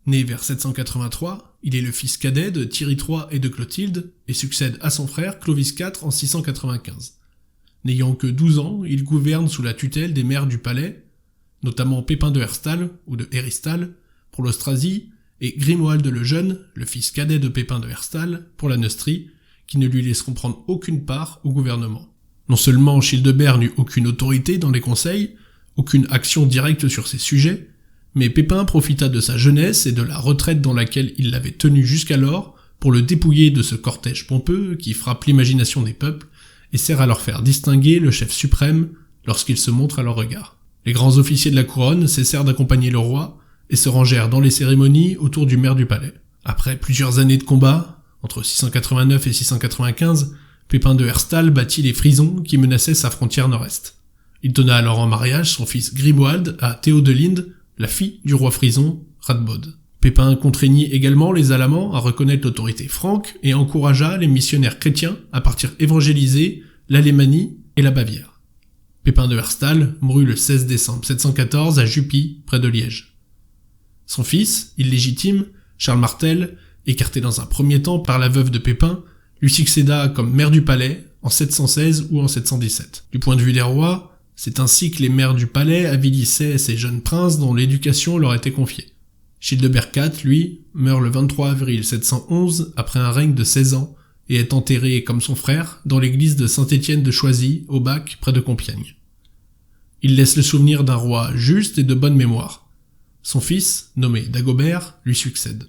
Né vers 783, il est le fils cadet de Thierry III et de Clotilde, et succède à son frère Clovis IV en 695. N'ayant que 12 ans, il gouverne sous la tutelle des maires du palais, notamment Pépin de Herstal, ou de Héristal, pour l'Austrasie, et Grimoald le Jeune, le fils cadet de Pépin de Herstal, pour la Neustrie, qui ne lui laisseront prendre aucune part au gouvernement. Non seulement Childebert n'eut aucune autorité dans les conseils, aucune action directe sur ces sujets, mais Pépin profita de sa jeunesse et de la retraite dans laquelle il l'avait tenu jusqu'alors pour le dépouiller de ce cortège pompeux qui frappe l'imagination des peuples et sert à leur faire distinguer le chef suprême lorsqu'il se montre à leur regard. Les grands officiers de la couronne cessèrent d'accompagner le roi et se rangèrent dans les cérémonies autour du maire du palais. Après plusieurs années de combat, entre 689 et 695, Pépin de Herstal battit les Frisons qui menaçaient sa frontière nord-est. Il donna alors en mariage son fils Grimoald à Théodelinde, la fille du roi frison, Radbod. Pépin contraignit également les Alamans à reconnaître l'autorité franque et encouragea les missionnaires chrétiens à partir évangéliser l'Alémanie et la Bavière. Pépin de Herstal mourut le 16 décembre 714 à Jupy, près de Liège. Son fils, illégitime, Charles Martel, écarté dans un premier temps par la veuve de Pépin, lui succéda comme maire du palais en 716 ou en 717. Du point de vue des rois, c'est ainsi que les maires du palais avilissaient ces jeunes princes dont l'éducation leur était confiée. Childebert IV, lui, meurt le 23 avril 711 après un règne de 16 ans et est enterré, comme son frère, dans l'église de Saint-Étienne de Choisy, au Bac, près de Compiègne. Il laisse le souvenir d'un roi juste et de bonne mémoire. Son fils, nommé Dagobert, lui succède.